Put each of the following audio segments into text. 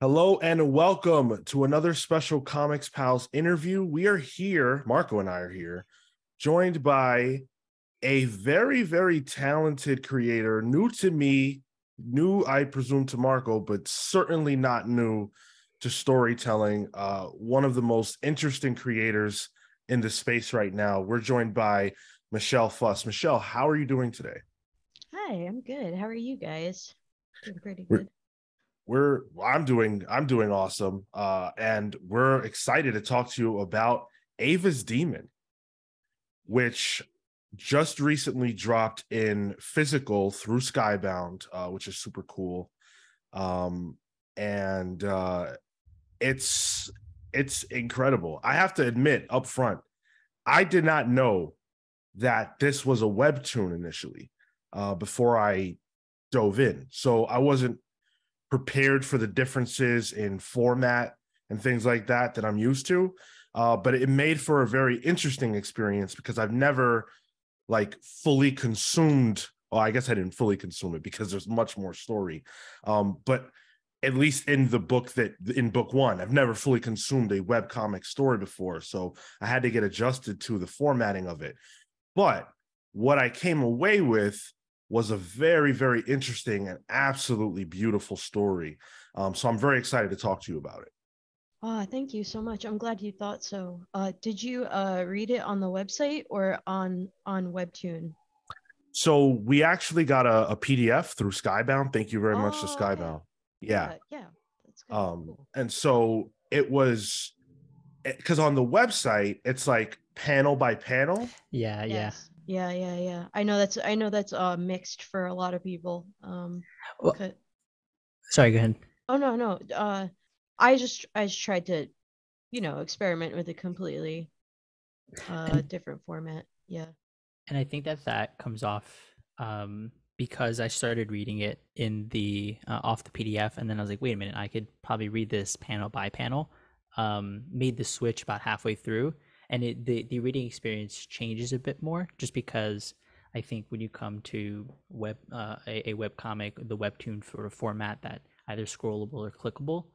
Hello and welcome to another special Comics Pals interview. We are here, Marco and I are here, joined by a very, very talented creator, new to me, new, I presume, to Marco, but certainly not new to storytelling. One of the most interesting creators in the space right now. We're joined by Michelle Fus. Michelle, how are you doing today? Hi, I'm good. How are you guys? Doing pretty We're good. I'm doing awesome. And we're excited to talk to you about Ava's Demon, which just recently dropped in physical through Skybound, which is super cool. And it's it's incredible. I have to admit up front, I did not know that this was a webtoon initially, before I dove in. So I wasn't prepared for the differences in format and things like that I'm used to. But it made for a very interesting experience because I've never like fully consumed. Well, I guess I didn't fully consume it because there's much more story. But at least in book one, I've never fully consumed a webcomic story before. So I had to get adjusted to the formatting of it. But what I came away with was a very, very interesting and absolutely beautiful story. So I'm very excited to talk to you about it. Thank you so much. I'm glad you thought so. Did you read it on the website or on Webtoon? So we actually got a PDF through Skybound. Thank you very much to Oh, okay. Skybound. Yeah. Yeah. That's good. Cool. And so it was because on the website, it's like panel by panel. Yeah, yeah. Yes. Yeah. I know that's mixed for a lot of people. Well, 'Cause- sorry, go ahead. oh no. I just tried to, experiment with a completely And different format. Yeah. and I think that comes off because I started reading it in the off the PDF, and then I was like, wait a minute, I could probably read this panel by panel. Made the switch about halfway through, and the reading experience changes a bit more, just because I think when you come to a web comic, the webtoon sort of format that either scrollable or clickable,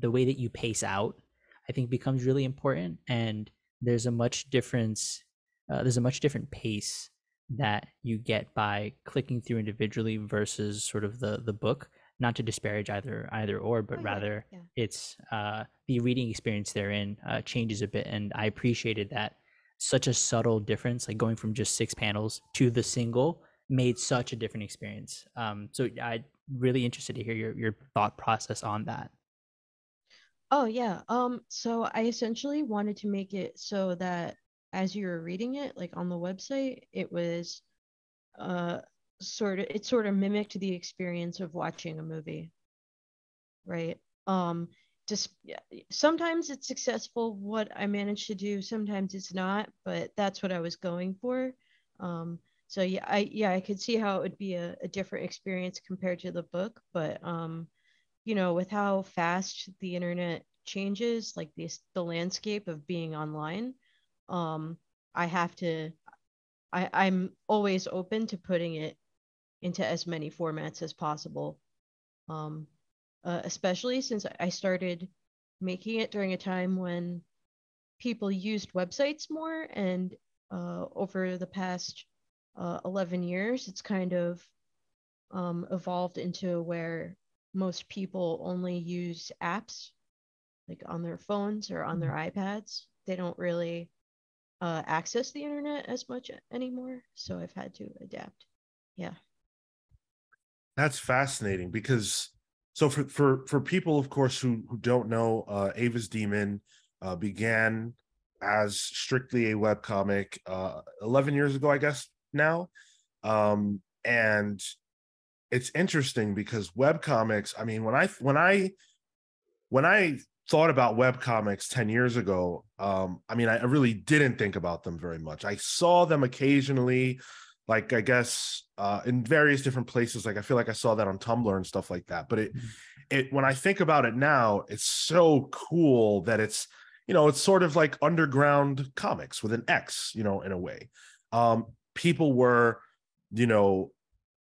the way that you pace out, I think becomes really important, and there's a much difference. There's a much different pace that you get by clicking through individually versus sort of the book. Not to disparage either or, but Oh yeah. rather Yeah. it's the reading experience therein changes a bit, and I appreciated that. Such a subtle difference, like going from just 6 panels to the single, made such a different experience. So I really interested to hear your thought process on that. Oh yeah. So I essentially wanted to make it so that as you were reading it, like on the website, it was uh sort of mimicked the experience of watching a movie, right? Just yeah, sometimes it's successful what I managed to do, sometimes it's not, but that's what I was going for. So I could see how it would be a different experience compared to the book, but with how fast the internet changes, like the landscape of being online, um, I have to I'm always open to putting it into as many formats as possible. Um, Especially since I started making it during a time when people used websites more, and over the past 11 years, it's kind of evolved into where most people only use apps like on their phones or on their iPads. They don't really access the internet as much anymore. So I've had to adapt. Yeah. That's fascinating because so for people, of course, who don't know, Ava's Demon began as strictly a webcomic 11 years ago, I guess now. And it's interesting because webcomics, I mean, when I thought about webcomics 10 years ago, I mean, I really didn't think about them very much. I saw them occasionally, like I guess in various different places. Like I feel like I saw that on Tumblr and stuff like that. But it when I think about it now, it's so cool that it's sort of like underground comics with an X, in a way. People were, you know,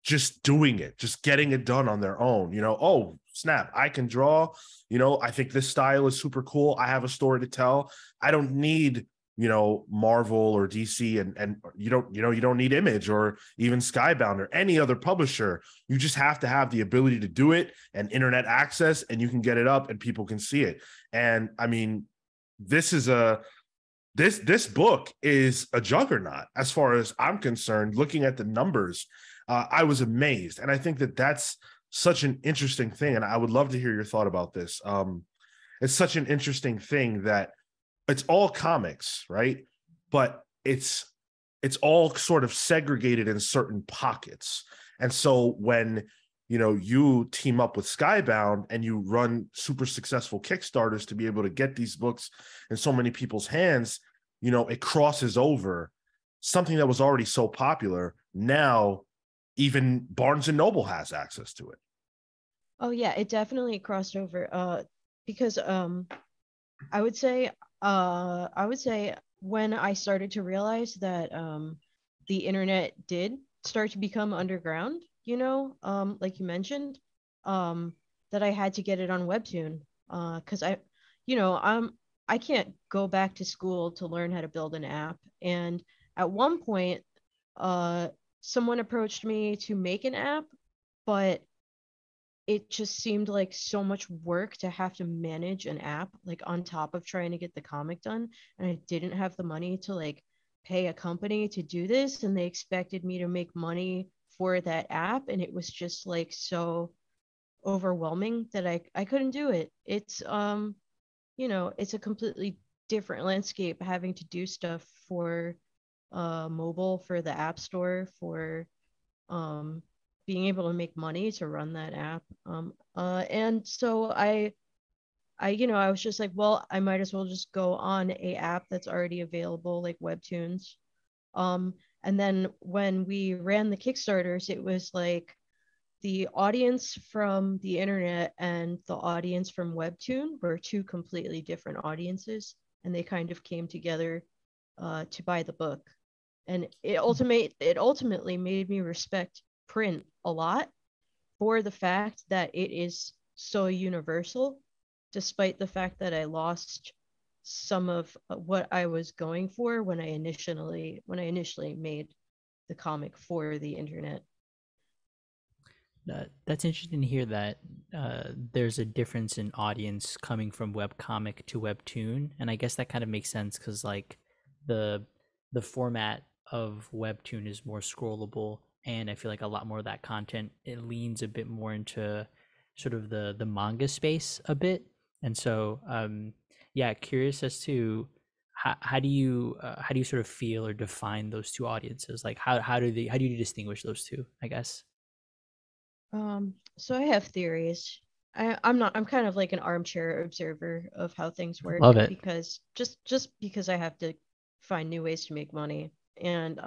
just doing it, just getting it done on their own. Oh, snap, I can draw, I think this style is super cool. I have a story to tell. I don't need, Marvel or DC, and you don't need Image or even Skybound or any other publisher. You just have to have the ability to do it and internet access, and you can get it up and people can see it. And I mean, this book is a juggernaut as far as I'm concerned. Looking at the numbers, I was amazed. And I think that that's such an interesting thing. And I would love to hear your thought about this. It's such an interesting thing that it's all comics, right? But it's all sort of segregated in certain pockets. And so when you team up with Skybound and you run super successful Kickstarters to be able to get these books in so many people's hands, it crosses over something that was already so popular. Now, even Barnes and Noble has access to it. Oh yeah, it definitely crossed over. Because I would say when I started to realize that the internet did start to become underground, like you mentioned, that I had to get it on Webtoon, because I can't go back to school to learn how to build an app. And at one point, someone approached me to make an app, but it just seemed like so much work to have to manage an app, like on top of trying to get the comic done. And I didn't have the money to like pay a company to do this. And they expected me to make money for that app. And it was just like so overwhelming that I couldn't do it. It's, it's a completely different landscape having to do stuff for mobile, for the app store, for being able to make money to run that app. And so I was just like, well, I might as well just go on a app that's already available, like Webtoons. And then when we ran the Kickstarters, it was like the audience from the internet and the audience from Webtoon were two completely different audiences, and they kind of came together to buy the book. And it ultimately made me respect print a lot for the fact that it is so universal, despite the fact that I lost some of what I was going for when I initially made the comic for the internet. That's interesting to hear that there's a difference in audience coming from webcomic to webtoon, and I guess that kind of makes sense because like the format of webtoon is more scrollable, and I feel like a lot more of that content, it leans a bit more into sort of the manga space a bit. And so yeah, curious as to how do you sort of feel or define those two audiences? Like how do you distinguish those two, I guess? So I have theories. I'm kind of like an armchair observer of how things work, Love it. because just because I have to find new ways to make money. And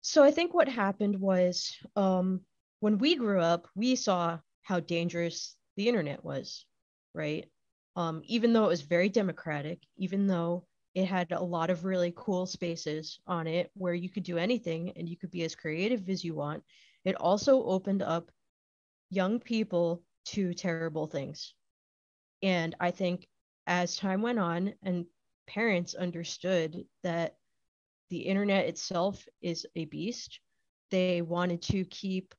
so I think what happened was, when we grew up, we saw how dangerous the internet was, right? Even though it was very democratic, even though it had a lot of really cool spaces on it where you could do anything and you could be as creative as you want, it also opened up young people to terrible things. And I think as time went on and parents understood that the internet itself is a beast, they wanted to keep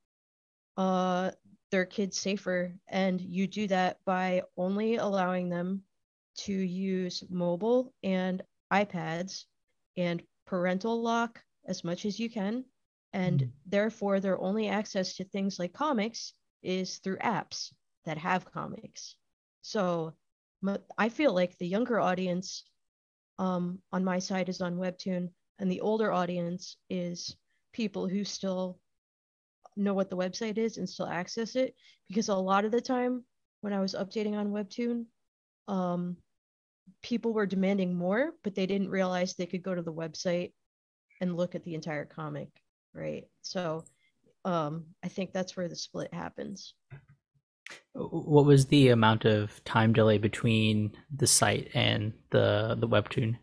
their kids safer. And you do that by only allowing them to use mobile and iPads and parental lock as much as you can. And therefore, their only access to things like comics is through apps that have comics. So I feel like the younger audience on my side is on Webtoon, and the older audience is people who still know what the website is and still access it. Because a lot of the time when I was updating on Webtoon, people were demanding more, but they didn't realize they could go to the website and look at the entire comic, right? So I think that's where the split happens. What was the amount of time delay between the site and the webtoon?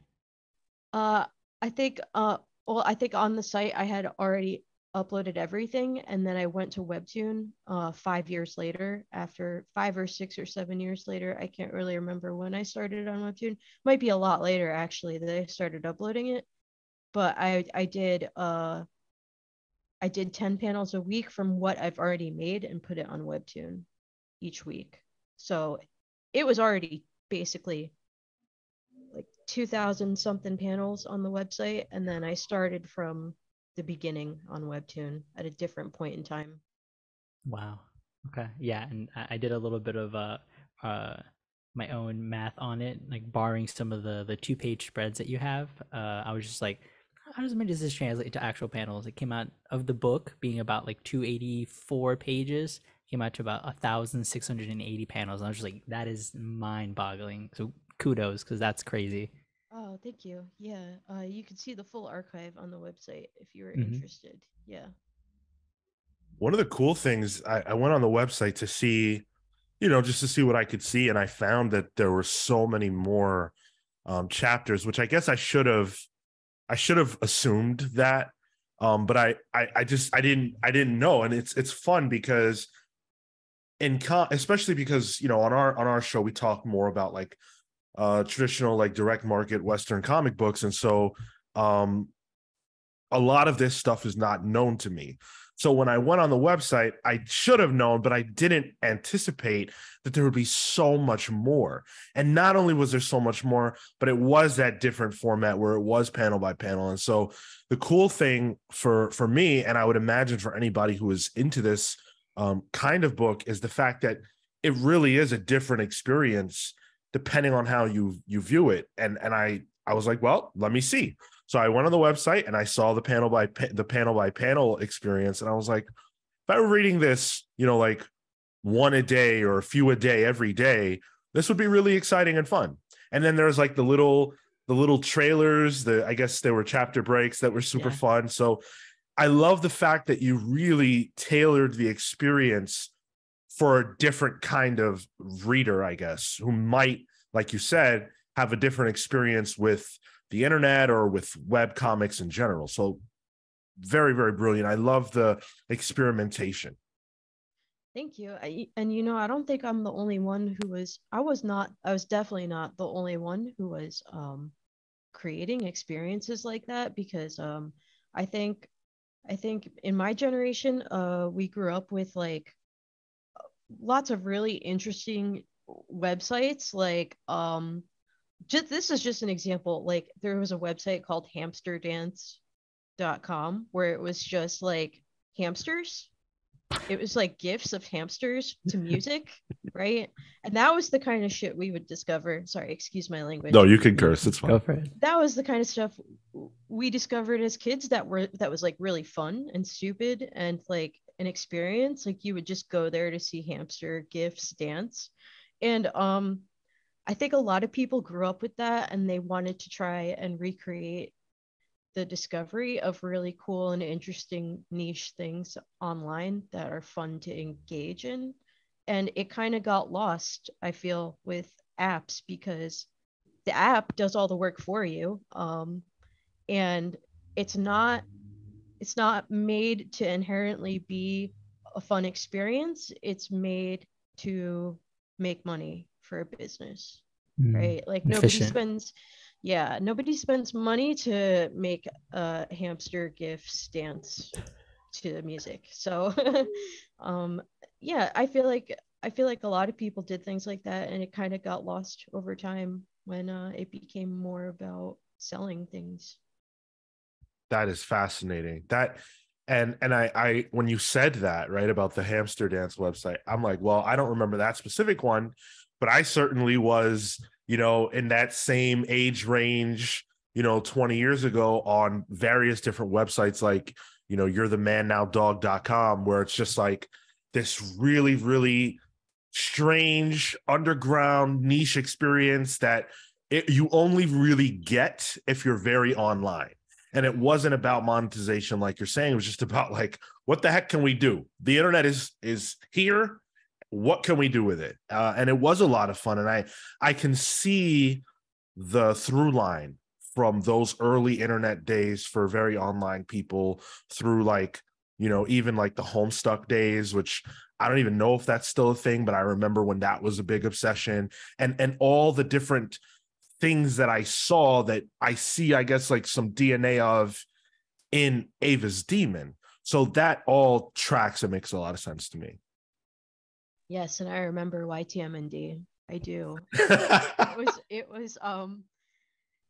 I think I think on the site I had already uploaded everything, and then I went to Webtoon 5 years later, after 5 or 6 or 7 years later. I can't really remember when I started on Webtoon. Might be a lot later actually that I started uploading it. But I did 10 panels a week from what I've already made and put it on Webtoon each week. So it was already basically like 2,000 something panels on the website, and then I started from the beginning on Webtoon at a different point in time. Wow. Okay. Yeah, and I did a little bit of uh my own math on it, like borrowing some of the 2-page spreads that you have. I was just like, how does this translate to actual panels? It came out of the book being about like 284 pages, came out to about 1,680 panels. And I was just like, that is mind-boggling. So kudos, because that's crazy. Oh, thank you. Yeah, you can see the full archive on the website if you were Mm-hmm. interested. Yeah. One of the cool things, I went on the website to see, just to see what I could see, and I found that there were so many more chapters, which I guess I should have assumed that, but I didn't know, and it's fun because especially because on our show we talk more about like traditional like direct market Western comic books, and so um a lot of this stuff is not known to me. So when I went on the website, I should have known, but I didn't anticipate that there would be so much more. And not only was there so much more, but it was that different format where it was panel by panel. And so the cool thing for me, and I would imagine for anybody who is into this kind of book, is the fact that it really is a different experience depending on how you view it. And I was like, well, let me see. So I went on the website and I saw the panel by panel experience, and I was like, if I were reading this, like one a day or a few a day every day, this would be really exciting and fun. And then there's like the little trailers. I guess there were chapter breaks that were super fun. So I love the fact that you really tailored the experience for a different kind of reader, I guess, who might, like you said, have a different experience with the internet or with web comics in general. So very, very brilliant. I love the experimentation. Thank you. And I don't think I'm the only one who was. I was definitely not the only one who was creating experiences like that, because I think in my generation we grew up with like lots of really interesting websites, like this is just an example. Like there was a website called hamsterdance.com where it was just like hamsters. It was like gifs of hamsters to music, right? And that was the kind of shit we would discover. Sorry, excuse my language. No, you can curse. It's fine. Go for it. That was the kind of stuff we discovered as kids that was like really fun and stupid and like an experience. Like you would just go there to see hamster gifs dance. And I think a lot of people grew up with that and they wanted to try and recreate the discovery of really cool and interesting niche things online that are fun to engage in. And it kind of got lost, I feel, with apps, because the app does all the work for you. And it's not made to inherently be a fun experience. It's made to make money for a business, right? Like Efficient. nobody spends money to make hamster gifs dance to music. So yeah, I feel like a lot of people did things like that, and it kind of got lost over time when it became more about selling things. That is fascinating. And I when you said that, right, about the hamster dance website, I'm like, well, I don't remember that specific one, but I certainly was, in that same age range, 20 years ago on various different websites like, you're the man now dog.com, where it's just like this really, really strange underground niche experience that you only really get if you're very online. And it wasn't about monetization, like you're saying. It was just about like, what the heck can we do? The internet is here. What can we do with it? And it was a lot of fun. And I can see the through line from those early internet days for very online people through like even like the Homestuck days, which I don't even know if that's still a thing, but I remember when that was a big obsession, and all the different things that I saw that I see, I guess, like some DNA of in Ava's Demon. So that all tracks and makes a lot of sense to me. Yes, and I remember YTMND. I do. It was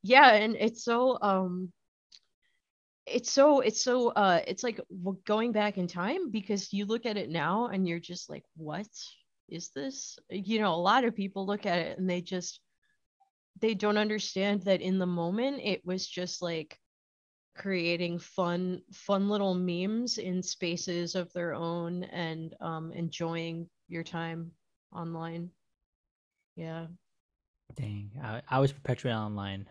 yeah, and it's like going back in time, because you look at it now and you're just like, what is this? A lot of people look at it and they don't understand that in the moment it was just like creating fun little memes in spaces of their own, and enjoying your time online. Yeah. Dang, I was perpetually online,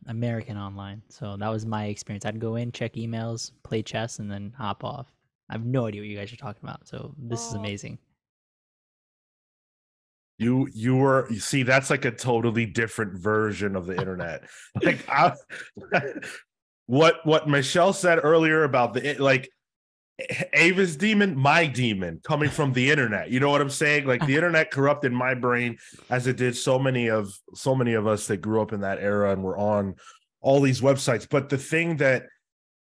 American online. So that was my experience. I'd go in, check emails, play chess, and then hop off. I have no idea what you guys are talking about. So this is Oh, amazing. You see, that's like a totally different version of the internet. Like what Michelle said earlier about like Ava's demon, my demon, coming from the internet. You know what I'm saying? Like the internet corrupted my brain as it did so many of us that grew up in that era and were on all these websites. But the thing that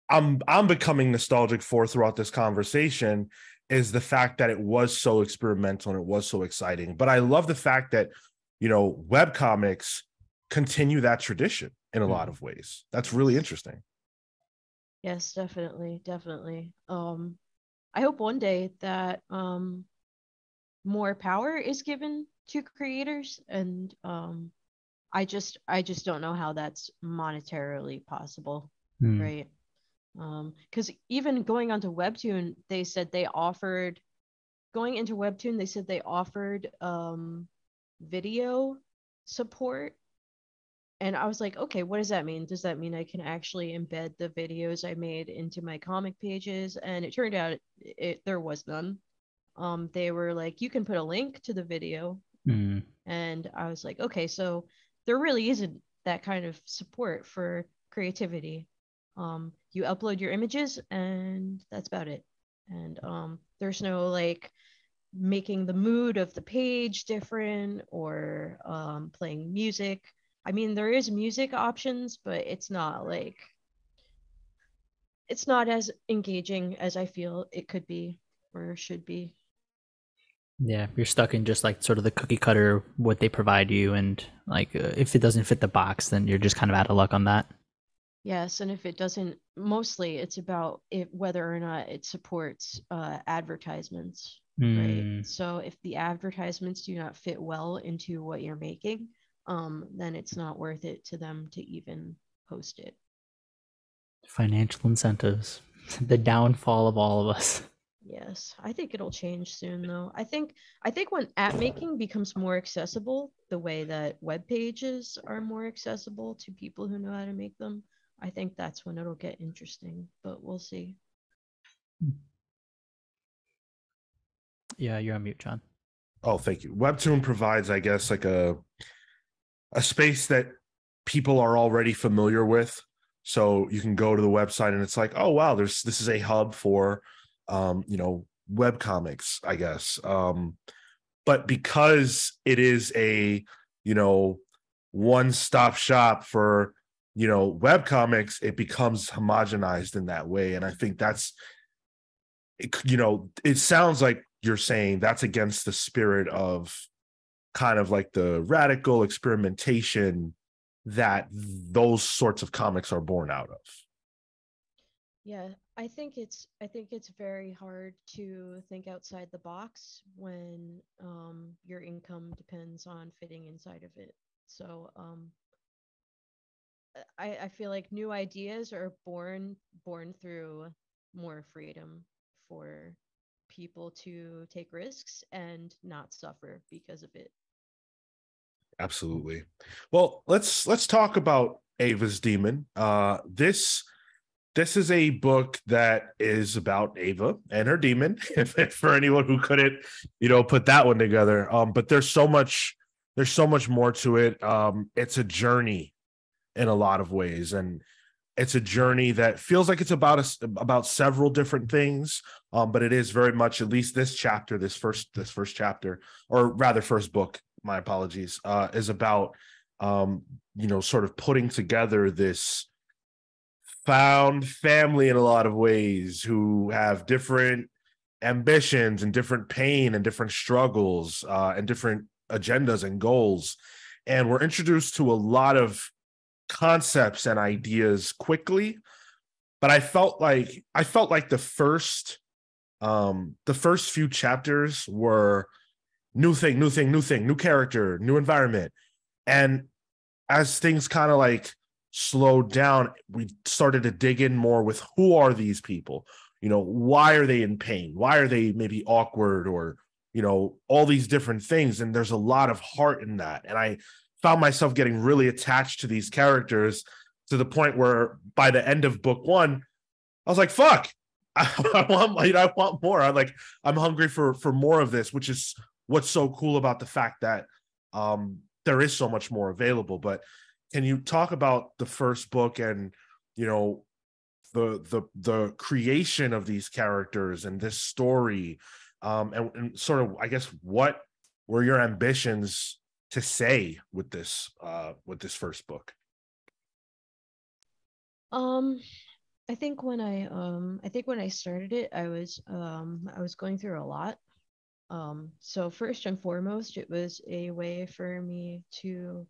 I'm becoming nostalgic for throughout this conversation is the fact that it was so experimental and it was so exciting. But I love the fact that, webcomics continue that tradition in a lot of ways. That's really interesting. yes, definitely, definitely. I hope one day that more power is given to creators, and I just don't know how that's monetarily possible, right? Because even going onto Webtoon, they said they offered going into Webtoon, they said they offered video support. And I was like, okay, what does that mean? Does that mean I can actually embed the videos I made into my comic pages? And it turned out there was none. They were like, you can put a link to the video. And I was like, okay, so there really isn't that kind of support for creativity. You upload your images and that's about it. And there's no like making the mood of the page different, or playing music. I mean, there is music options, but it's not as engaging as I feel it could be or should be. Yeah, you're stuck in just like sort of the cookie cutter what they provide you, and like if it doesn't fit the box, then you're just kind of out of luck on that. Yes, and if it doesn't, mostly it's about whether or not it supports advertisements, right? So if the advertisements do not fit well into what you're making, then it's not worth it to them to even post it. Financial incentives, the downfall of all of us. Yes, I think it'll change soon, though. I think when app making becomes more accessible, the way that web pages are more accessible to people who know how to make them, I think that's when it'll get interesting. But we'll see. Yeah, you're on mute, John. Oh, thank you. Webtoon provides, I guess, like a space that people are already familiar with. So you can go to the website and it's like, oh wow, this is a hub for web comics, I guess. But because it is a one-stop shop for web comics, it becomes homogenized in that way. And I think that's it sounds like you're saying that's against the spirit of kind of like the radical experimentation that those sorts of comics are born out of. Yeah, I think it's very hard to think outside the box when your income depends on fitting inside of it. So I feel like new ideas are born through more freedom for people to take risks and not suffer because of it. Absolutely. Well, let's talk about Ava's Demon. This is a book that is about Ava and her demon. If for anyone who couldn't, put that one together. But there's so much more to it. It's a journey in a lot of ways, and It's a journey that feels like it's about several different things, but it is very much, at least this chapter, this first chapter, or rather first book. My apologies. Is about sort of putting together this found family in a lot of ways who have different ambitions and different pain and different struggles and different agendas and goals. And we're introduced to a lot of concepts and ideas quickly, but I felt like the first few chapters were new thing, new character, new environment. And as things kind of like slowed down, we started to dig in more with who are these people? Why are they in pain? Why are they maybe awkward, or, all these different things? And there's a lot of heart in that. And I found myself getting really attached to these characters to the point where by the end of book one, I was like, fuck, I want more. I'm hungry for more of this, which is what's so cool about the fact that there is so much more available. But can you talk about the first book and, the creation of these characters and this story, and sort of, I guess, what were your ambitions to say with this first book? I think when I started it, I was going through a lot. So first and foremost, it was a way for me to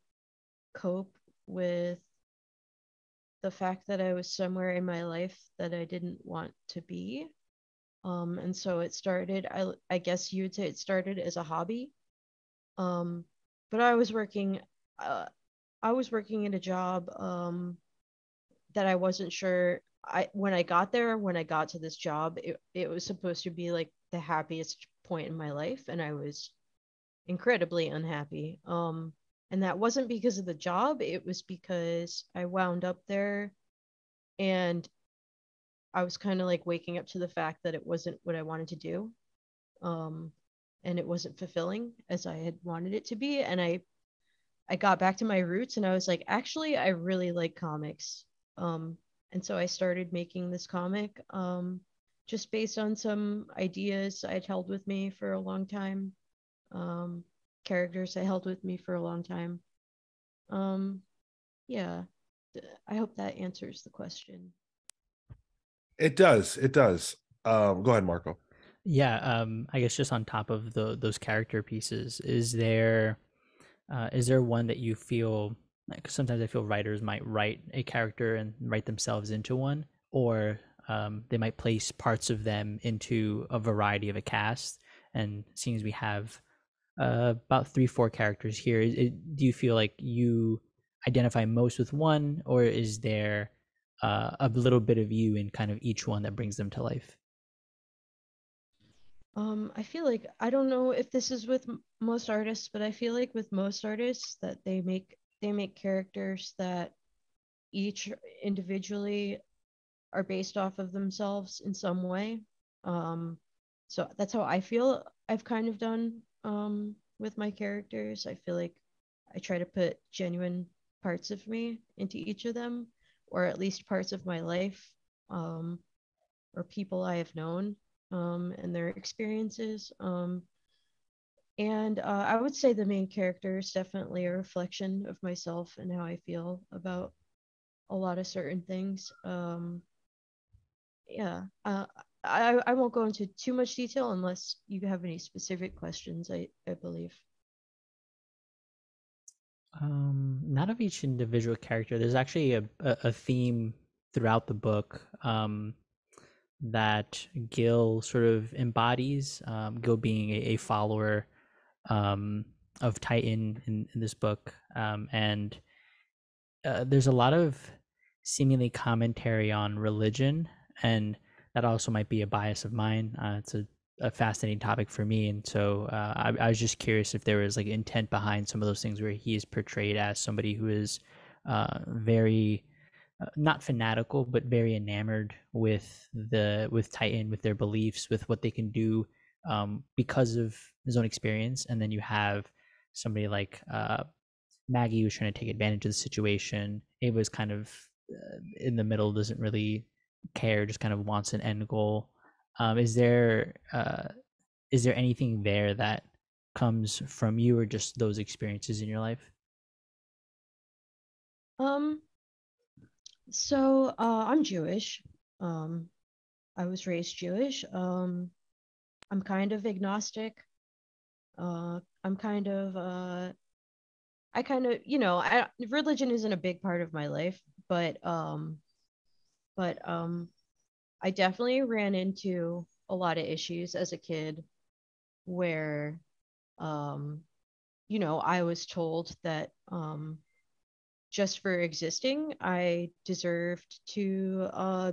cope with the fact that I was somewhere in my life that I didn't want to be. And so it started, I guess you would say it started as a hobby. But I was working in a job that I wasn't sure. When I got to this job, it was supposed to be like the happiest point in my life, and I was incredibly unhappy. And that wasn't because of the job, it was because I wound up there and I was kind of like waking up to the fact that it wasn't what I wanted to do. Um, and it wasn't fulfilling as I had wanted it to be. And I got back to my roots and I was like, actually, I really like comics. And so I started making this comic just based on some ideas I'd held with me for a long time, characters I held with me for a long time. Um, yeah, I hope that answers the question. It does. It does. Go ahead, Marco. Yeah, I guess just on top of those character pieces, is there one that you feel like? Sometimes I feel writers might write a character and write themselves into one, or they might place parts of them into a variety of a cast. And seeing as we have about 3-4 characters here, do you feel like you identify most with one, or is there a little bit of you in kind of each one that brings them to life? I feel like I don't know if this is with most artists, but I feel like with most artists that they make characters that each individually are based off of themselves in some way. Um, so that's how I feel I've kind of done with my characters. I feel like I try to put genuine parts of me into each of them, or at least parts of my life, um, or people I have known, and their experiences. And I would say the main character is definitely a reflection of myself and how I feel about a lot of certain things. Yeah. I won't go into too much detail unless you have any specific questions, I believe. Not of each individual character. There's actually a theme throughout the book that Gil sort of embodies. Gil being a follower of Titan in this book, and there's a lot of seemingly commentary on religion, and that also might be a bias of mine. It's a fascinating topic for me, and so I was just curious if there was like intent behind some of those things where he is portrayed as somebody who is very not fanatical, but very enamored with Titan, with their beliefs, with what they can do because of his own experience. And then you have somebody like Maggie who's trying to take advantage of the situation. Ava's kind of in the middle, doesn't really care, just kind of wants an end goal. Is there anything there that comes from you, or just those experiences in your life? Um, so I'm Jewish. Um, I was raised Jewish. I'm kind of agnostic. I'm kind of I kind of, religion isn't a big part of my life, but but I definitely ran into a lot of issues as a kid where um I was told that just for existing, I deserved to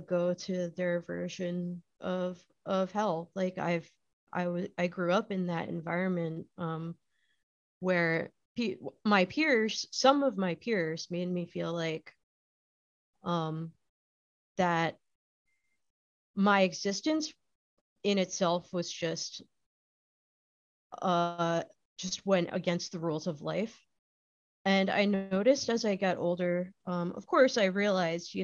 go to their version of hell. Like I grew up in that environment where my peers, some of my peers, made me feel like um, that my existence in itself was uh, just went against the rules of life. And I noticed as I got older, of course, I realized,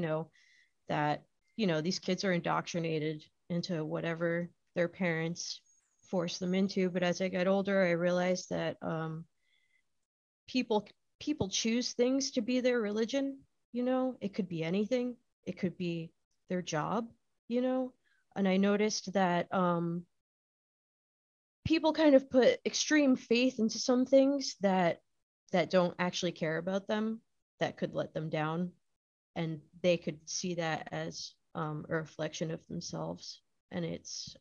that, these kids are indoctrinated into whatever their parents force them into. But as I got older, I realized that people people choose things to be their religion. It could be anything. It could be their job. you know and I noticed that people kind of put extreme faith into some things that don't actually care about them, that could let them down, and they could see that as a reflection of themselves. And it's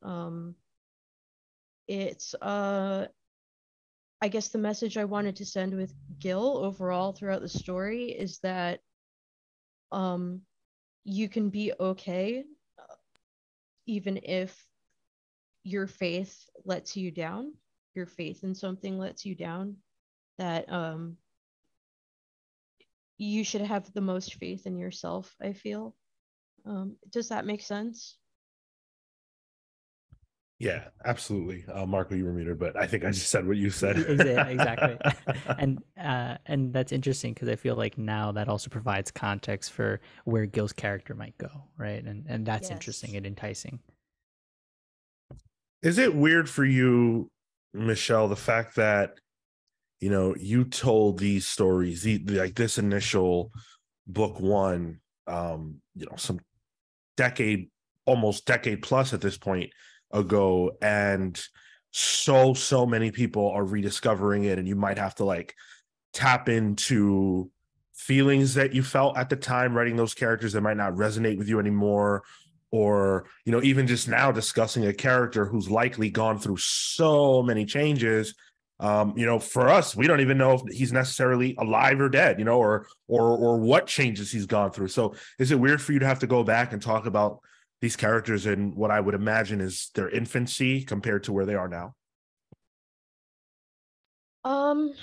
I guess the message I wanted to send with Gil overall throughout the story is that um, you can be okay even if your faith lets you down, your faith in something lets you down, that you should have the most faith in yourself, I feel. Does that make sense? Yeah, absolutely. Marco, you were muted, but I think I just said what you said. Exactly. And that's interesting because I feel like now that also provides context for where Gil's character might go, right? And that's interesting Yes. and enticing. Is it weird for you, Michelle, the fact that you told these stories, like this initial book one, some decade, almost decade plus at this point ago, and so many people are rediscovering it, and you might have to like tap into feelings that you felt at the time writing those characters that might not resonate with you anymore, or even just now discussing a character who's likely gone through so many changes. For us, we don't even know if he's necessarily alive or dead, or what changes he's gone through. So is it weird for you to have to go back and talk about these characters in what I would imagine is their infancy compared to where they are now? Um,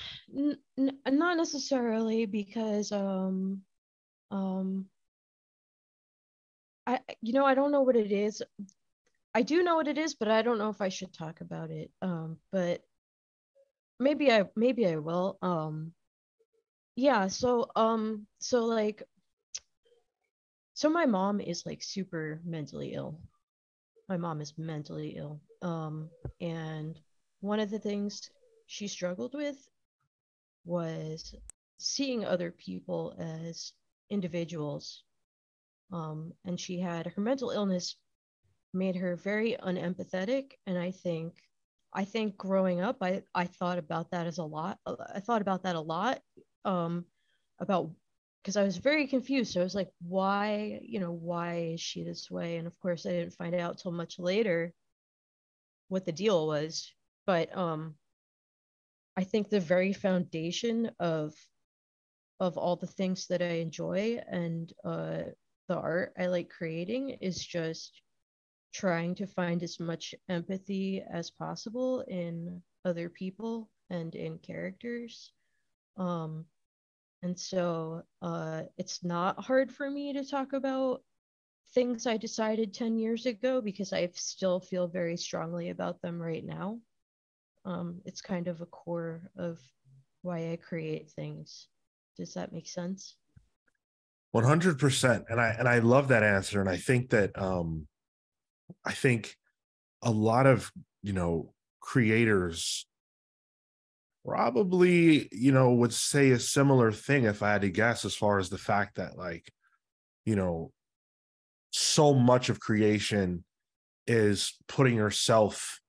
not necessarily, because um, I don't know what it is. I do know what it is, but I don't know if I should talk about it. But maybe I will. Yeah. So my mom is like super mentally ill. My mom is mentally ill. And one of the things she struggled with was seeing other people as individuals. And she had her mental illness made her very unempathetic. And I think growing up, I thought about that as a lot. I thought about that a lot. Um, about because I was very confused. So I was like, why is she this way? And of course, I didn't find out till much later what the deal was. But I think the very foundation of all the things that I enjoy and the art I like creating is just trying to find as much empathy as possible in other people and in characters. Um, and so it's not hard for me to talk about things I decided 10 years ago because I still feel very strongly about them right now. It's kind of a core of why I create things. Does that make sense? 100%. And I love that answer. And I think that I think a lot of, creators probably, would say a similar thing if I had to guess, as far as the fact that, like, you know, so much of creation is putting yourself,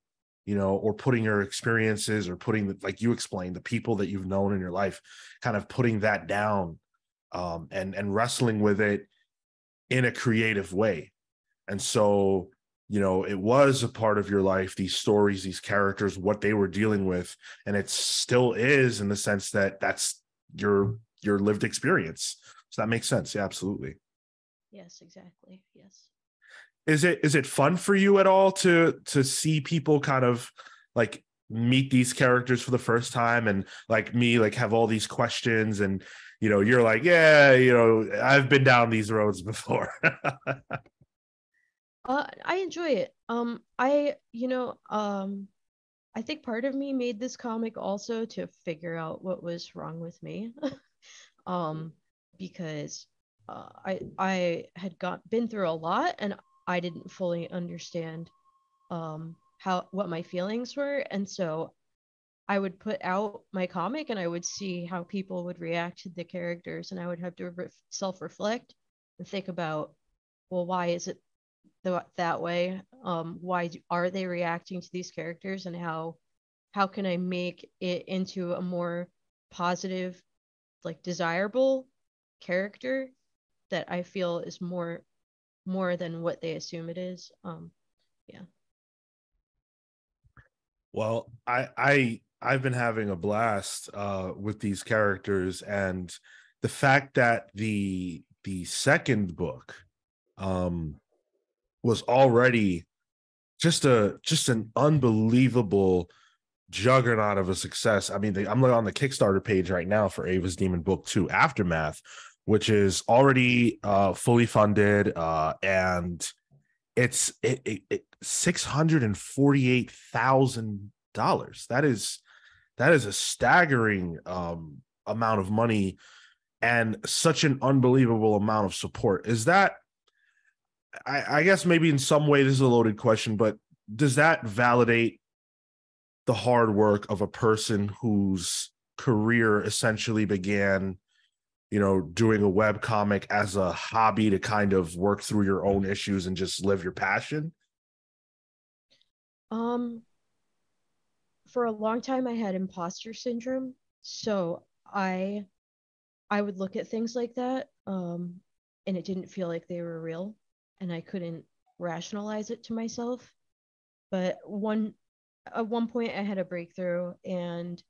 or putting your experiences, or putting like you explained, the people that you've known in your life, kind of putting that down, and wrestling with it in a creative way. And so, it was a part of your life, these stories, these characters, what they were dealing with, and it still is, in the sense that that's your lived experience. So that makes sense. Yeah, absolutely. Yes, exactly. Yes. Is it fun for you at all to see people kind of like meet these characters for the first time, and like me, like have all these questions, and you're like, yeah, I've been down these roads before. I enjoy it. I think part of me made this comic also to figure out what was wrong with me. um, because I had been through a lot, and I didn't fully understand how what my feelings were, and so I would put out my comic and I would see how people would react to the characters, and I would have to self-reflect and think about, well, why is it that way? Why are they reacting to these characters, and how can I make it into a more positive, like desirable character that I feel is more than what they assume it is. Yeah. Well, I've been having a blast with these characters, and the fact that the second book um was already just an unbelievable juggernaut of a success. I mean, I'm on the Kickstarter page right now for Ava's Demon Book 2 Aftermath, which is already fully funded, and it $648,000. That is a staggering amount of money, and such an unbelievable amount of support. Is that, I guess maybe in some way this is a loaded question, but does that validate the hard work of a person whose career essentially began, doing a web comic as a hobby to kind of work through your own issues and just live your passion? Um, for a long time I had imposter syndrome, so I would look at things like that, and it didn't feel like they were real, and I couldn't rationalize it to myself. But at one point I had a breakthrough, and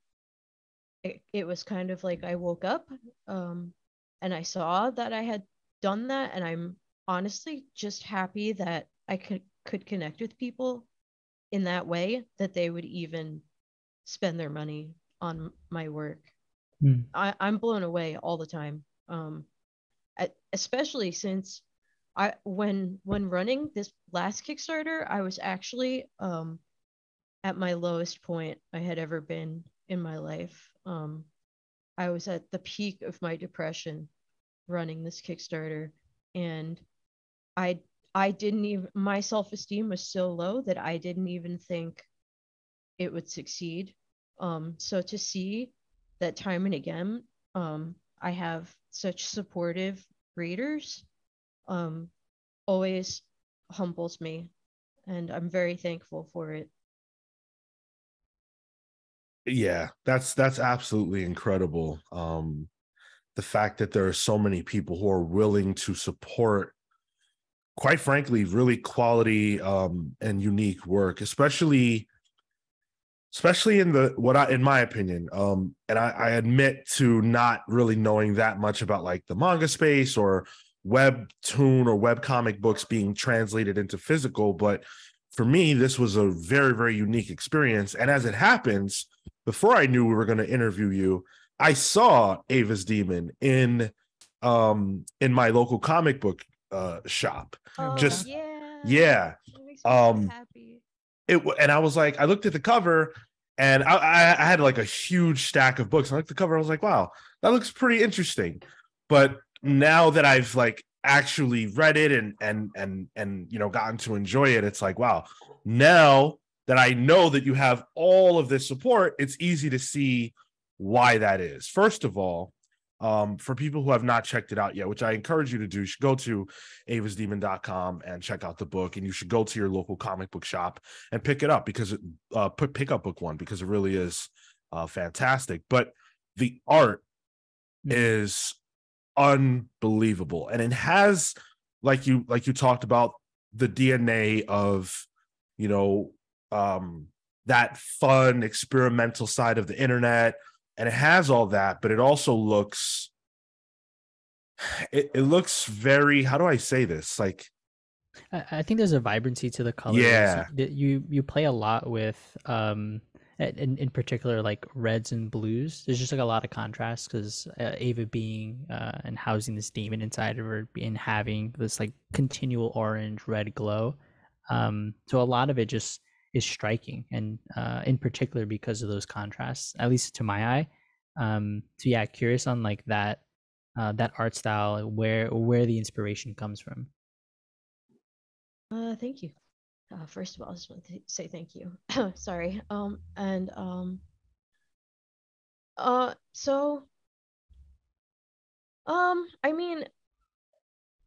it was kind of like I woke up, um, and I saw that I had done that, and I'm honestly just happy that I could connect with people in that way, that they would even spend their money on my work. Hmm. I'm blown away all the time. Especially since when running this last Kickstarter, I was actually at my lowest point I had ever been in my life. I was at the peak of my depression running this Kickstarter, and I I didn't even my self-esteem was so low that I didn't even think it would succeed. So to see that time and again, I have such supportive readers, um, always humbles me, and I'm very thankful for it. Yeah, that's absolutely incredible. The fact that there are so many people who are willing to support, quite frankly, really quality and unique work, especially in the what I in my opinion, and I admit to not really knowing that much about like the manga space or webtoon or web comic books being translated into physical, but for me this was a very, very unique experience. And as it happens, before I knew we were going to interview you, I saw Ava's Demon in my local comic book shop. Oh Just yeah, yeah. that makes me so um happy. and I was like, I looked at the cover, and I had like a huge stack of books. I looked at the cover, I was like, wow, that looks pretty interesting. But now that I've like actually read it and gotten to enjoy it, it's like, wow, now that I know that you have all of this support, it's easy to see why that is. First of all, for people who have not checked it out yet, which I encourage you to do, you should go to avasdemon.com and check out the book, and you should go to your local comic book shop and pick it up because pick up book one, because it really is fantastic. But the art is unbelievable, and it has, like you talked about, the DNA of that fun experimental side of the internet, and it has all that, but it also looks it looks very, how do I say this, like, I think there's a vibrancy to the colors. Yeah. You play a lot with in particular like reds and blues. There's just like a lot of contrast because Ava being and housing this demon inside of her and having this like continual orange red glow. So a lot of it just is striking, and in particular because of those contrasts, at least to my eye. So yeah, curious on like that art style, where the inspiration comes from. Thank you. First of all, I just want to say thank you. Sorry. So, I mean,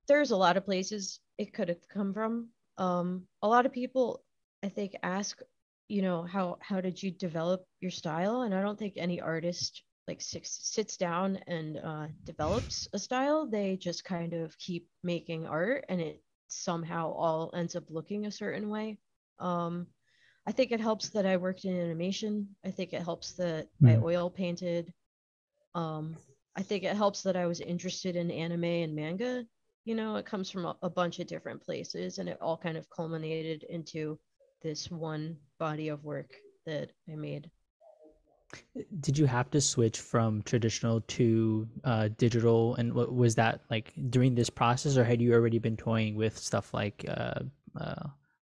there's a lot of places it could have come from. A lot of people, I think, ask, how did you develop your style? And I don't think any artist like sits down and develops a style. They just kind of keep making art, and it somehow all ends up looking a certain way. I think it helps that I worked in animation. I think it helps that I oil painted. I think it helps that I was interested in anime and manga. It comes from a bunch of different places, and it all kind of culminated into this one body of work that I made. Did you have to switch from traditional to digital, and what was that like during this process, or had you already been toying with stuff like a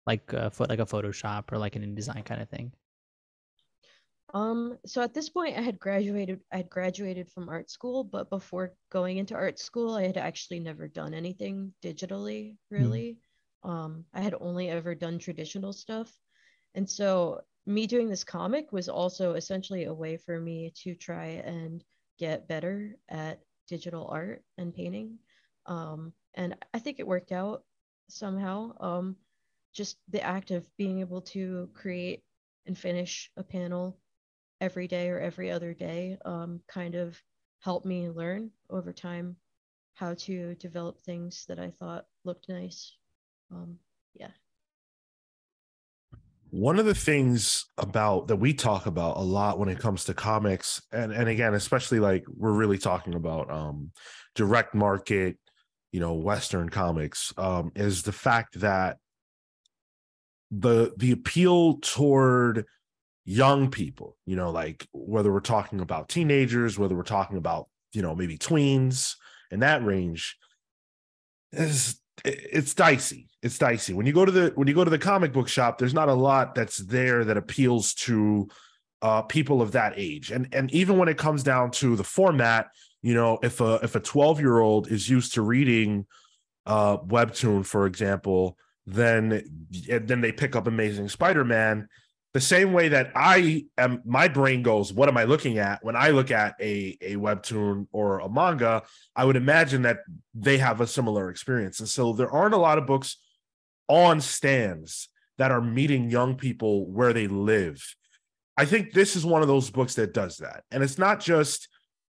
Photoshop or like an InDesign kind of thing? So at this point I had graduated from art school, but before going into art school, I had actually never done anything digitally, really. I had only ever done traditional stuff. And so me doing this comic was also essentially a way for me to try and get better at digital art and painting. And I think it worked out somehow. Just the act of being able to create and finish a panel every day or every other day kind of helped me learn over time how to develop things that I thought looked nice. Yeah. One of the things about that we talk about a lot when it comes to comics, and again, especially like we're really talking about direct market, Western comics, is the fact that the appeal toward young people, like whether we're talking about teenagers, whether we're talking about, maybe tweens in that range, it's dicey. It's dicey. When you go to the comic book shop, there's not a lot that's there that appeals to people of that age. And even when it comes down to the format, if a 12-year-old is used to reading webtoon, for example, then they pick up Amazing Spider-Man. The same way that my brain goes, what am I looking at? When I look at a webtoon or a manga, I would imagine that they have a similar experience. And so there aren't a lot of books on stands that are meeting young people where they live. I think this is one of those books that does that. And it's not just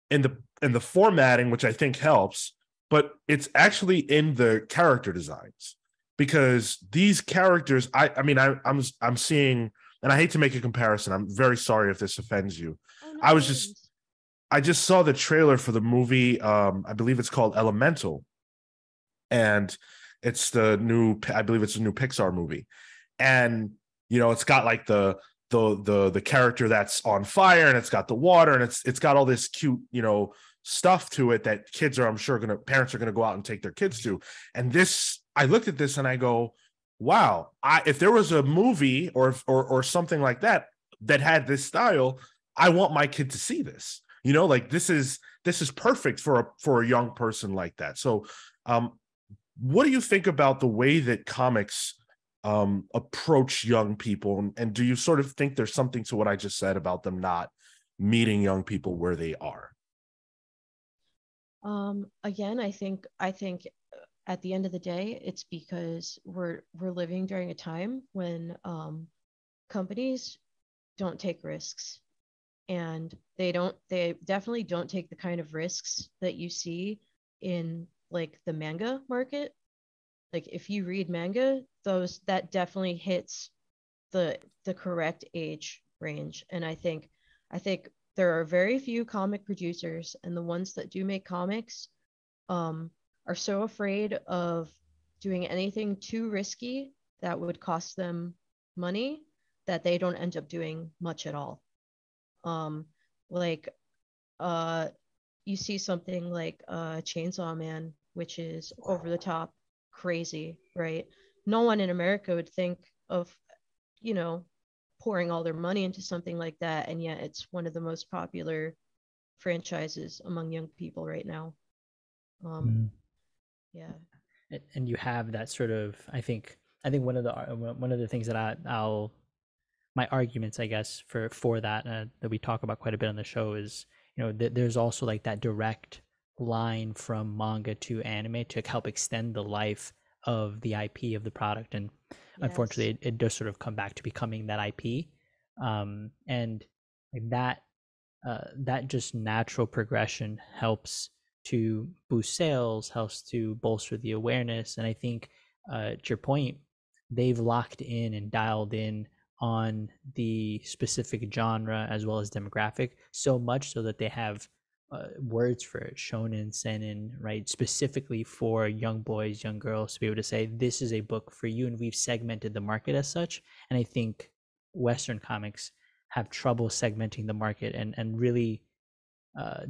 in the formatting, which I think helps, but it's actually in the character designs, because these characters, I'm seeing, and I hate to make a comparison, I'm very sorry if this offends you. Oh, no, I just saw the trailer for the movie. I believe it's called Elemental, and it's I believe it's a new Pixar movie, and it's got like the character that's on fire, and it's got the water, and it's got all this cute stuff to it that kids are, I'm sure, parents are gonna go out and take their kids to. And I looked at this and I go, wow, if there was a movie or something like that had this style, I want my kid to see this, You know, like this is perfect for a young person like that. So what do you think about the way that comics approach young people, and do you sort of think there's something to what I just said about them not meeting young people where they are? Again, I think at the end of the day, it's because we're living during a time when companies don't take risks, and they definitely don't take the kind of risks that you see in like the manga market. Like if you read manga, those that definitely hits the correct age range. And I think there are very few comic producers, and the ones that do make comics um, are so afraid of doing anything too risky that would cost them money that they don't end up doing much at all. Um, like uh, you see something like Chainsaw Man, which is over the top crazy, right? No one in America would think of, you know, pouring all their money into something like that, and yet it's one of the most popular franchises among young people right now. Um, Mm. yeah. And you have that sort of, I think one of the things that I'll my arguments, I guess, for that that we talk about quite a bit on the show is, there's also like that direct line from manga to anime to help extend the life of the IP of the product, and Yes. unfortunately, it does sort of come back to becoming that IP, and like that just natural progression helps to boost sales, helps to bolster the awareness. And I think, to your point, they've locked in and dialed in on the specific genre as well as demographic, so much so that they have words for it, shonen, seinen, right, specifically for young boys, young girls, to be able to say this is a book for you, and we've segmented the market as such. And I think Western comics have trouble segmenting the market and really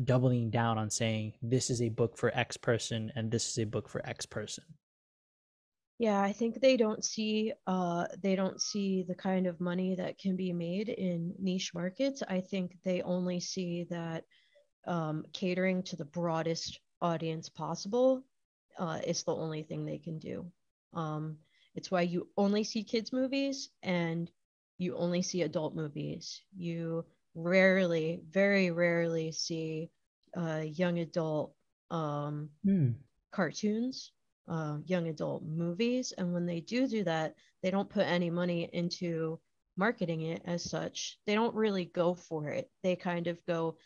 doubling down on saying this is a book for X person and this is a book for X person. Yeah, I think they don't see the kind of money that can be made in niche markets. I think they only see that catering to the broadest audience possible is the only thing they can do. Um, it's why you only see kids movies and you only see adult movies. You rarely, very rarely see young adult um, Hmm. cartoons, young adult movies. And when they do that, they don't put any money into marketing it as such. They don't really go for it. They kind of go,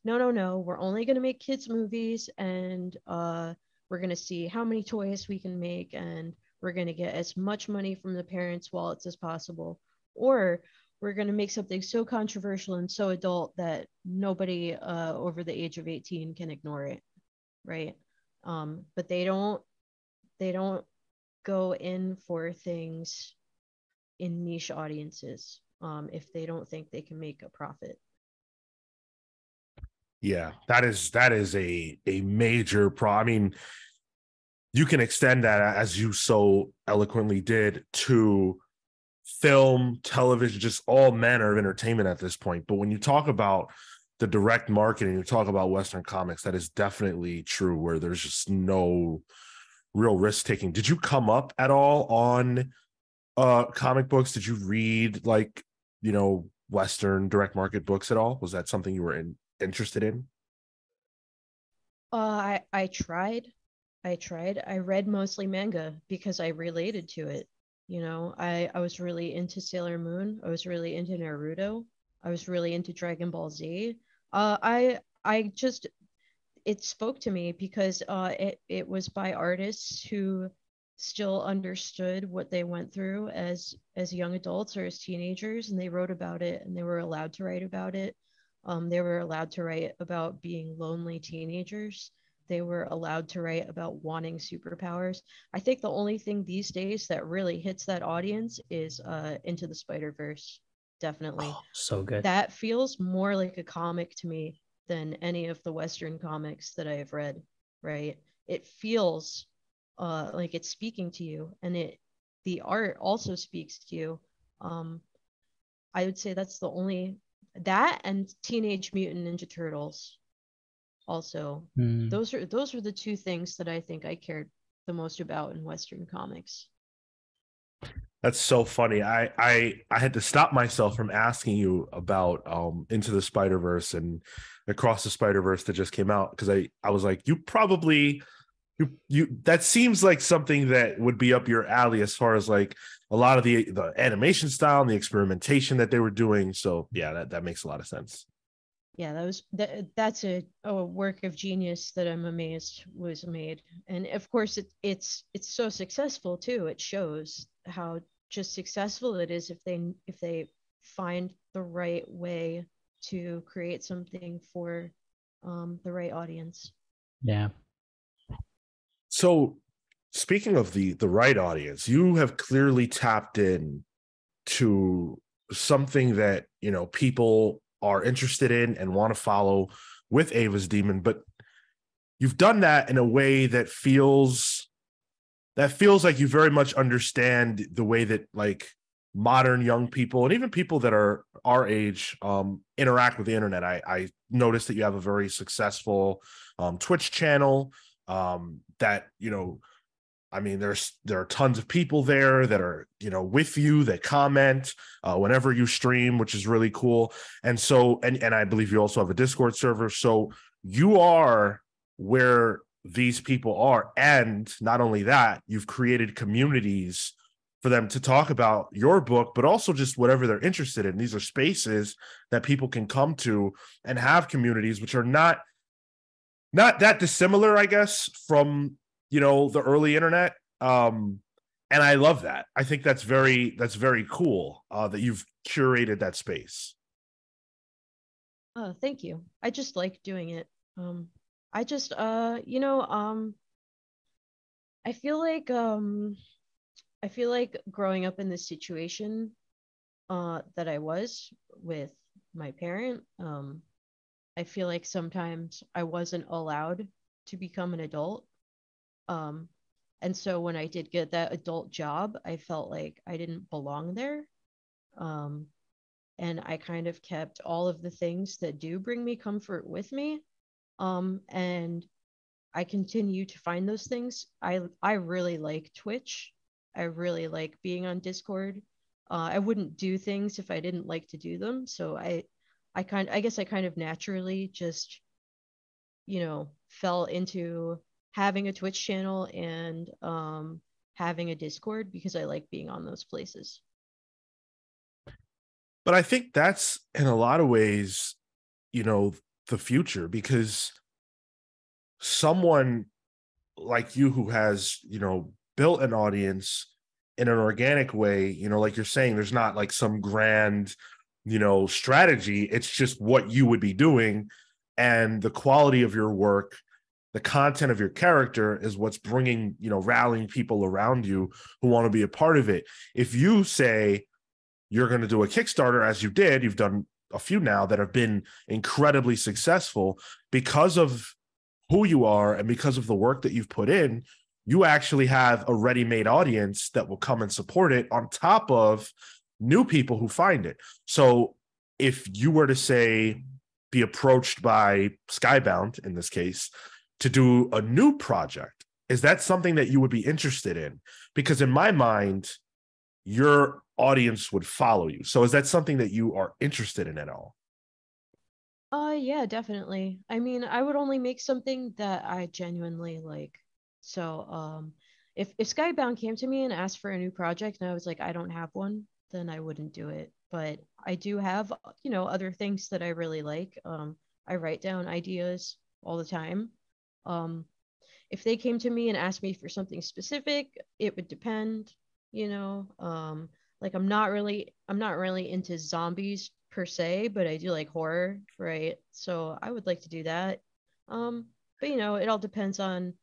no, no, no, we're only going to make kids movies, and we're going to see how many toys we can make, and we're going to get as much money from the parents' wallets as possible. Or we're going to make something so controversial and so adult that nobody over the age of 18 can ignore it, right? But they don't go in for things in niche audiences if they don't think they can make a profit. Yeah, that is a major problem. I mean, you can extend that, as you so eloquently did, to film, television, just all manner of entertainment at this point. But when you talk about the direct marketing, you talk about Western comics, that is definitely true, where there's just no real risk taking. Did you come up at all on comic books? Did you read, like, Western direct market books at all? Was that something you were interested in? I tried. I tried. I read mostly manga because I related to it. I was really into Sailor Moon. I was really into Naruto. I was really into Dragon Ball Z. I just it spoke to me because it was by artists who still understood what they went through as young adults or as teenagers, and they wrote about it, and they were allowed to write about it. They were allowed to write about being lonely teenagers. They were allowed to write about wanting superpowers. I think the only thing these days that really hits that audience is Into the Spider-Verse. Definitely. Oh, so good. That feels more like a comic to me than any of the Western comics that I have read, right? It feels like it's speaking to you, and the art also speaks to you. Um, I would say that's the only that and Teenage Mutant Ninja Turtles also. Mm. Those were the two things that I think I cared the most about in Western comics. That's so funny. I had to stop myself from asking you about Into the Spider-Verse and Across the Spider-Verse that just came out, because I was like, you probably you that seems like something that would be up your alley as far as like a lot of the animation style and the experimentation that they were doing. So yeah, that makes a lot of sense. Yeah, that's a work of genius that I'm amazed was made. And of course it's so successful too. It shows how just successful it is if they find the right way to create something for the right audience. Yeah. So speaking of the right audience, you have clearly tapped in to something that, you know, people are interested in and want to follow with Ava's Demon, but you've done that in a way that feels like you very much understand the way that like modern young people and even people that are our age interact with the internet. I noticed that you have a very successful Twitch channel that, you know, I mean, there are tons of people there that are, you know, with you, that comment whenever you stream, which is really cool. And so, and I believe you also have a Discord server. So you are where these people are. And not only that, you've created communities for them to talk about your book, but also just whatever they're interested in. These are spaces that people can come to and have communities, which are not that dissimilar, I guess, from, you know, the early internet. And I love that. I think that's very cool that you've curated that space. Oh, thank you. I just like doing it. I just I feel like growing up in this situation that I was with my parent, I feel like sometimes I wasn't allowed to become an adult. Um, and so when I did get that adult job, I felt like I didn't belong there. Um, and I kind of kept all of the things that do bring me comfort with me. And I continue to find those things. I really like Twitch. I really like being on Discord. I wouldn't do things if I didn't like to do them. So I guess I kind of naturally just, fell into having a Twitch channel and having a Discord because I like being on those places. But I think that's in a lot of ways, you know, the future, because someone like you who has, you know, built an audience in an organic way, you know, like you're saying, there's not like some grand, you know, strategy. It's just what you would be doing, and the quality of your work, the content of your character is what's bringing, you know, rallying people around you who want to be a part of it. If you say you're going to do a Kickstarter, as you did, you've done a few now that have been incredibly successful because of who you are and because of the work that you've put in. You actually have a ready-made audience that will come and support it on top of new people who find it. So if you were to say be approached by Skybound in this case to do a new project, is that something that you would be interested in? Because in my mind, your audience would follow you. So is that something that you are interested in at all? Yeah, definitely. I mean, I would only make something that I genuinely like. So, if Skybound came to me and asked for a new project and I was like, I don't have one, then I wouldn't do it. But I do have, other things that I really like. I write down ideas all the time. Um, if they came to me and asked me for something specific, it would depend, you know. Like I'm not really into zombies per se, but I do like horror, right? So I would like to do that. But it all depends on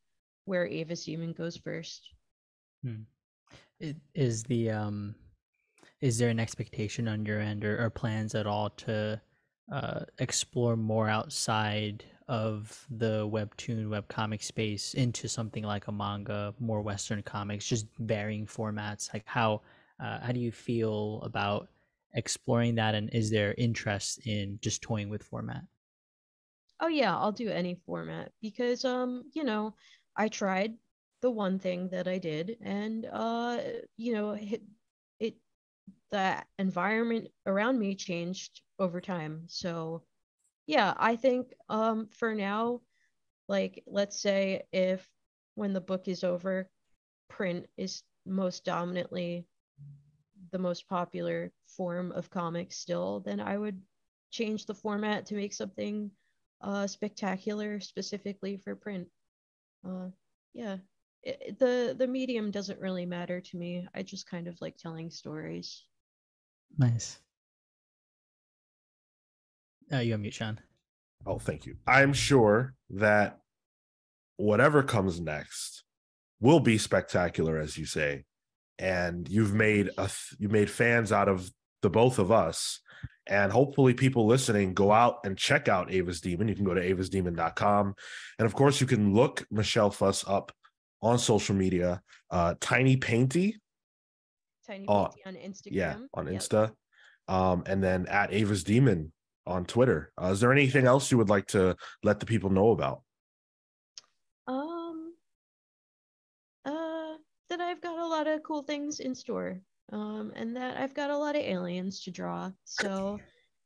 where Ava's Demon goes first. Hmm. Is the is there an expectation on your end, or plans at all to explore more outside of the webtoon webcomic space into something like a manga, more Western comics, just varying formats? Like how do you feel about exploring that, and is there interest in just toying with format? Oh yeah, I'll do any format because I tried the one thing that I did, and it the environment around me changed over time. So yeah, I think for now, like let's say if when the book is over, print is most dominantly the most popular form of comics still, then I would change the format to make something spectacular specifically for print. Uh, yeah, the medium doesn't really matter to me. I just kind of like telling stories. Nice. You unmute, Sean. Oh, thank you. I'm sure that whatever comes next will be spectacular, as you say, and you've made fans out of the both of us, and hopefully people listening go out and check out Ava's Demon. You can go to avasdemon.com, and of course you can look Michelle Fus up on social media. Tiny Painty on Instagram. Yeah, on Insta. And then at Ava's Demon on Twitter. Is there anything else you would like to let the people know about? That I've got a lot of cool things in store. And that I've got a lot of aliens to draw. So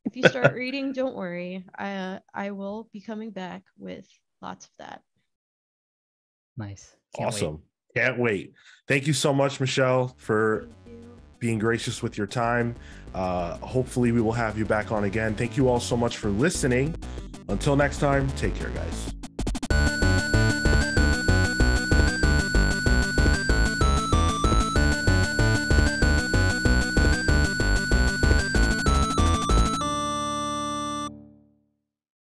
if you start reading, don't worry. I will be coming back with lots of that. Nice. Awesome. Can't wait. Thank you so much, Michelle, for being gracious with your time. Hopefully we will have you back on again. Thank you all so much for listening. Until next time, take care, guys.